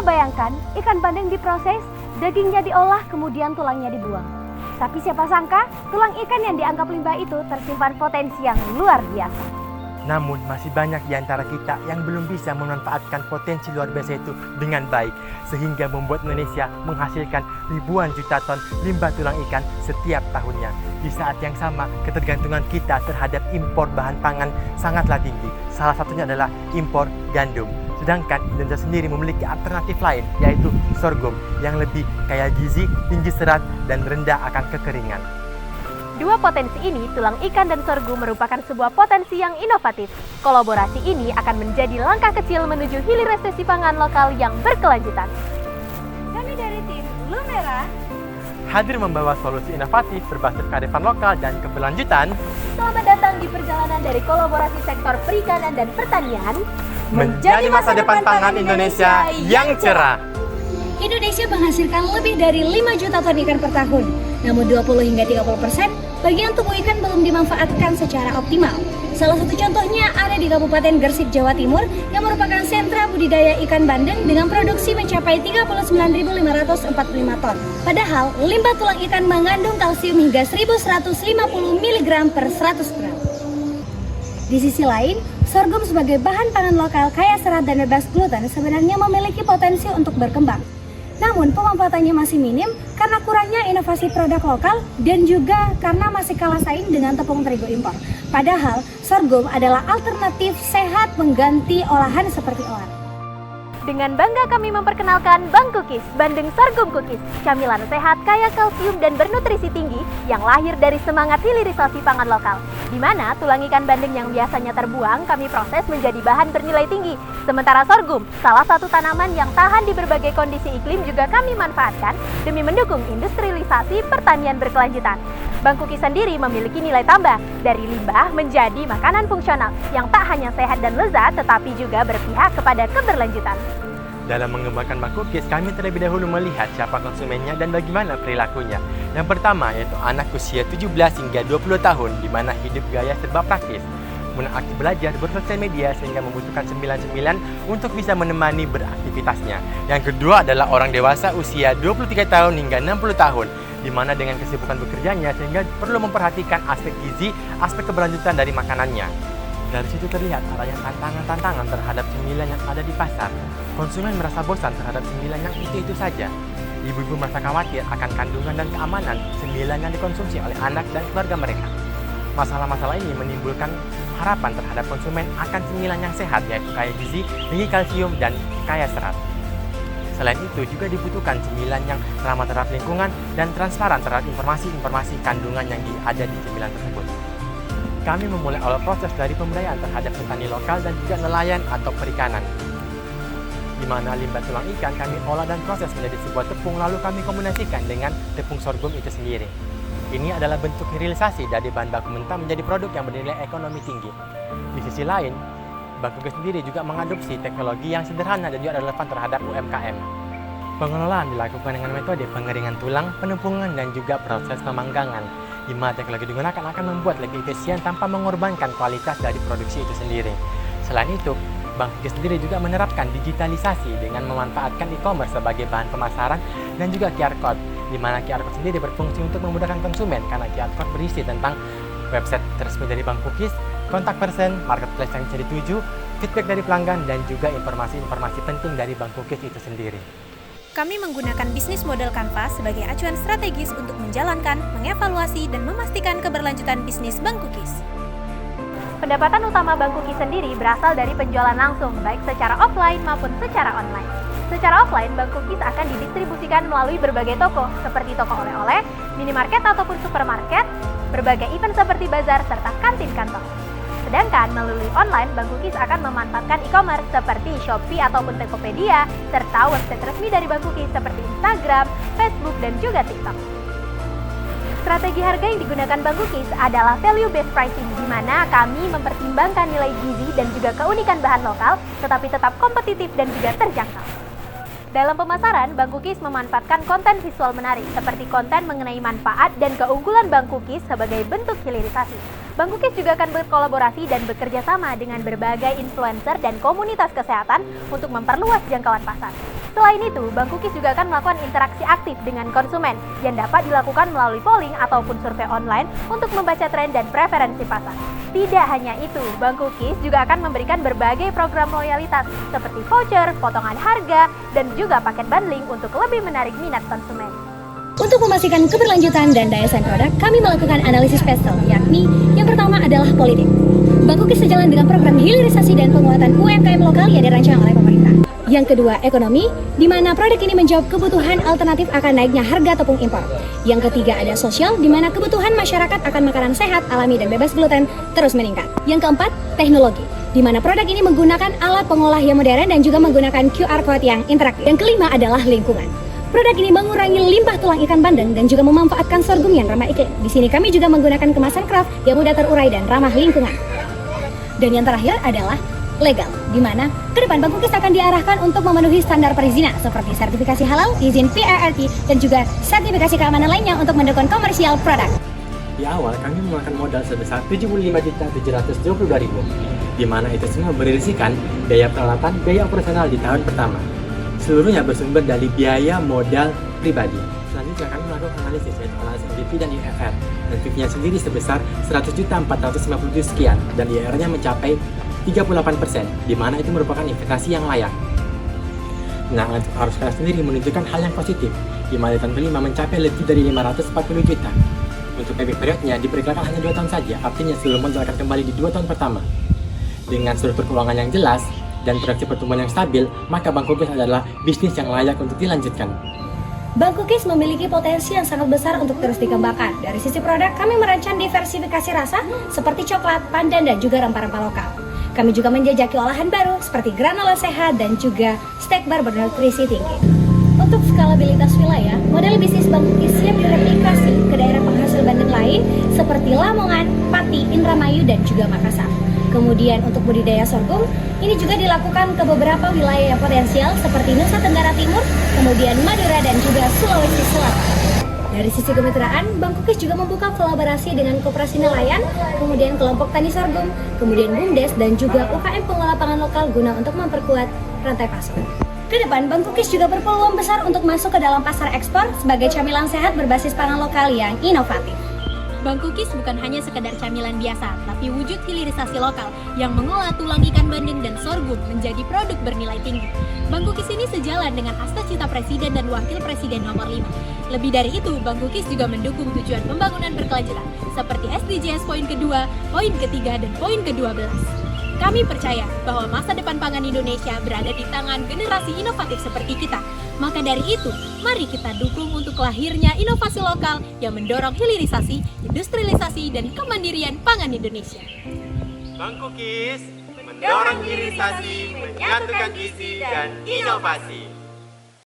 Coba bayangkan, ikan bandeng diproses, dagingnya diolah, kemudian tulangnya dibuang. Tapi siapa sangka, tulang ikan yang dianggap limbah itu tersimpan potensi yang luar biasa. Namun masih banyak di antara kita yang belum bisa memanfaatkan potensi luar biasa itu dengan baik, sehingga membuat Indonesia menghasilkan ribuan juta ton limbah tulang ikan setiap tahunnya. Di saat yang sama, ketergantungan kita terhadap impor bahan pangan sangatlah tinggi. Salah satunya adalah impor gandum. Sedangkan Indonesia sendiri memiliki alternatif lain, yaitu sorghum yang lebih kaya gizi, tinggi serat, dan rendah akan kekeringan. Dua potensi ini, tulang ikan dan sorghum, merupakan sebuah potensi yang inovatif. Kolaborasi ini akan menjadi langkah kecil menuju hilirisasi pangan lokal yang berkelanjutan. Kami dari tim Lumera Hadir membawa solusi inovatif berbasis kearifan lokal dan keberlanjutan. Selamat datang di perjalanan dari kolaborasi sektor perikanan dan pertanian menjadi masa depan pangan Indonesia yang cerah. Indonesia menghasilkan lebih dari 5 juta ton ikan per tahun. Namun 20 hingga 30% bagian tubuh ikan belum dimanfaatkan secara optimal. Salah satu contohnya ada di Kabupaten Gresik, Jawa Timur yang merupakan sentra budidaya ikan bandeng dengan produksi mencapai 39.545 ton. Padahal limbah tulang ikan mengandung kalsium hingga 1.150 mg per 100 gram. Di sisi lain, sorghum sebagai bahan pangan lokal kaya serat dan bebas gluten sebenarnya memiliki potensi untuk berkembang. Namun pemanfaatannya masih minim karena kurangnya inovasi produk lokal dan juga karena masih kalah saing dengan tepung terigu impor. Padahal sorghum adalah alternatif sehat mengganti olahan seperti olahan. Dengan bangga kami memperkenalkan Bang Cookies, bandeng sorghum cookies, camilan sehat kaya kalsium dan bernutrisi tinggi yang lahir dari semangat hilirisasi pangan lokal. Di mana tulang ikan bandeng yang biasanya terbuang kami proses menjadi bahan bernilai tinggi. Sementara sorghum, salah satu tanaman yang tahan di berbagai kondisi iklim, juga kami manfaatkan demi mendukung industrialisasi pertanian berkelanjutan. Bang Cookies sendiri memiliki nilai tambah dari limbah menjadi makanan fungsional yang tak hanya sehat dan lezat tetapi juga berpihak kepada keberlanjutan. Dalam mengembangkan Bang Cookies, kami terlebih dahulu melihat siapa konsumennya dan bagaimana perilakunya. Yang pertama yaitu anak usia 17 hingga 20 tahun di mana hidup gaya serba praktis. Kemudian aktif belajar bersosial media sehingga membutuhkan cemilan-cemilan untuk bisa menemani beraktivitasnya. Yang kedua adalah orang dewasa usia 23 tahun hingga 60 tahun di mana dengan kesibukan bekerjanya sehingga perlu memperhatikan aspek gizi, aspek keberlanjutan dari makanannya. Dari situ terlihat adanya tantangan-tantangan terhadap cemilan yang ada di pasar. Konsumen merasa bosan terhadap cemilan yang itu-itu saja. Ibu-ibu merasa khawatir akan kandungan dan keamanan cemilan yang dikonsumsi oleh anak dan keluarga mereka. Masalah-masalah ini menimbulkan harapan terhadap konsumen akan cemilan yang sehat, yaitu kaya gizi, tinggi kalsium, dan kaya serat. Selain itu juga dibutuhkan cemilan yang ramah terhadap lingkungan dan transparan terhadap informasi-informasi kandungan yang ada di cemilan tersebut. Kami memulai awal proses dari pemberdayaan terhadap petani lokal dan juga nelayan atau perikanan, di mana limbah tulang ikan kami olah dan proses menjadi sebuah tepung, lalu kami kombinasikan dengan tepung sorghum itu sendiri. Ini adalah bentuk hilirisasi dari bahan baku mentah menjadi produk yang bernilai ekonomi tinggi. Di sisi lain, Bang Cookies sendiri juga mengadopsi teknologi yang sederhana dan juga relevan terhadap UMKM. Pengelolaan dilakukan dengan metode pengeringan tulang, penumpungan, dan juga proses pemanggangan, di mana teknologi digunakan akan membuat lebih efisien tanpa mengorbankan kualitas dari produksi itu sendiri. Selain itu, Bang Cookies sendiri juga menerapkan digitalisasi dengan memanfaatkan e-commerce sebagai bahan pemasaran dan juga QR Code, di mana QR Code sendiri berfungsi untuk memudahkan konsumen karena QR Code berisi tentang website resmi dari Bang Cookies, kontak person, marketplace yang bisa dituju, feedback dari pelanggan, dan juga informasi-informasi penting dari Bang Cookies itu sendiri. Kami menggunakan bisnis model Canvas sebagai acuan strategis untuk menjalankan, mengevaluasi, dan memastikan keberlanjutan bisnis Bang Cookies. Pendapatan utama Bang Cookies sendiri berasal dari penjualan langsung, baik secara offline maupun secara online. Secara offline, Bang Cookies akan didistribusikan melalui berbagai toko, seperti toko oleh-oleh, minimarket ataupun supermarket, berbagai event seperti bazar, serta kantin kantor. Sedangkan melalui online, Bang Cookies akan memanfaatkan e-commerce seperti Shopee ataupun Tokopedia, serta website resmi dari Bang Cookies seperti Instagram, Facebook, dan juga TikTok. Strategi harga yang digunakan Bang Cookies adalah value-based pricing, di mana kami mempertimbangkan nilai gizi dan juga keunikan bahan lokal, tetapi tetap kompetitif dan juga terjangkau. Dalam pemasaran, Bang Cookies memanfaatkan konten visual menarik, seperti konten mengenai manfaat dan keunggulan Bang Cookies sebagai bentuk hilirisasi. Bang Cookies juga akan berkolaborasi dan bekerja sama dengan berbagai influencer dan komunitas kesehatan untuk memperluas jangkauan pasar. Selain itu, Bank Kukis juga akan melakukan interaksi aktif dengan konsumen yang dapat dilakukan melalui polling ataupun survei online untuk membaca tren dan preferensi pasar. Tidak hanya itu, Bank Kukis juga akan memberikan berbagai program loyalitas seperti voucher, potongan harga, dan juga paket bundling untuk lebih menarik minat konsumen. Untuk memastikan keberlanjutan dan daya saing produk, kami melakukan analisis pestel, yakni yang pertama adalah politik. Bank Kukis sejalan dengan program hilirisasi dan penguatan UMKM lokal yang dirancang oleh pemerintah. Yang kedua, ekonomi, di mana produk ini menjawab kebutuhan alternatif akan naiknya harga tepung impor. Yang ketiga ada sosial, di mana kebutuhan masyarakat akan makanan sehat, alami, dan bebas gluten terus meningkat. Yang keempat, teknologi, di mana produk ini menggunakan alat pengolah yang modern dan juga menggunakan QR Code yang interaktif. Yang kelima adalah lingkungan. Produk ini mengurangi limbah tulang ikan bandeng dan juga memanfaatkan sorghum yang ramah iklim. Di sini kami juga menggunakan kemasan kraft yang mudah terurai dan ramah lingkungan. Dan yang terakhir adalah legal, di mana ke depan Bank Kukis akan diarahkan untuk memenuhi standar perizinan seperti sertifikasi halal, izin PRRT, dan juga sertifikasi keamanan lainnya untuk mendukung komersial produk. Di awal kami mengeluarkan modal sebesar 75.722.000, di mana itu semua berisikan biaya peralatan, biaya operasional di tahun pertama. Seluruhnya bersumber dari biaya modal pribadi. Selanjutnya kami melakukan analisis, yaitu analisis MVP dan IRR. Dan MVP-nya sendiri sebesar 100.450 sekian, dan IRR-nya mencapai 38%, di mana itu merupakan investasi yang layak. Nah, arus kas sendiri menunjukkan hal yang positif, di mana tahun kelima mencapai lebih dari 540 juta. Untuk payback periodnya diperkirakan hanya 2 tahun saja, artinya seluruh modal akan kembali di 2 tahun pertama. Dengan struktur keuangan yang jelas dan proyeksi pertumbuhan yang stabil, maka Bank Kukis adalah bisnis yang layak untuk dilanjutkan. Bank Kukis memiliki potensi yang sangat besar untuk terus dikembangkan. Dari sisi produk, kami merancang diversifikasi rasa seperti coklat, pandan, dan juga rempah-rempah lokal. Kami juga menjajaki olahan baru seperti granola sehat dan juga snack bar bernutrisi tinggi. Untuk skalabilitas wilayah, model bisnis Bank Kukis siap direplikasi ke daerah penghasil bandeng lain seperti Lamongan, Pati, Indramayu, dan juga Makassar. Kemudian untuk budidaya sorghum, ini juga dilakukan ke beberapa wilayah yang potensial seperti Nusa Tenggara Timur, kemudian Madura, dan juga Sulawesi Selatan. Dari sisi kemitraan, Bank Kukis juga membuka kolaborasi dengan Koperasi Nelayan, kemudian kelompok tani sorghum, kemudian BUMDes, dan juga UKM pengolah pangan lokal guna untuk memperkuat rantai pasok. Ke depan, Bank Kukis juga berpeluang besar untuk masuk ke dalam pasar ekspor sebagai camilan sehat berbasis pangan lokal yang inovatif. Bank Kukis bukan hanya sekedar camilan biasa, tapi wujud hilirisasi lokal yang mengolah tulang ikan bandeng dan sorghum menjadi produk bernilai tinggi. Bank Kukis ini sejalan dengan Asta Cita Presiden dan Wakil Presiden nomor 5. Lebih dari itu, Bank Kukis juga mendukung tujuan pembangunan berkelanjutan, seperti SDGs poin kedua, poin ketiga, dan poin ke-12. Kami percaya bahwa masa depan pangan Indonesia berada di tangan generasi inovatif seperti kita. Maka dari itu, mari kita dukung untuk lahirnya inovasi lokal yang mendorong hilirisasi, industrialisasi, dan kemandirian pangan Indonesia. Bank Kukis mendorong hilirisasi, menyatukan gizi dan inovasi.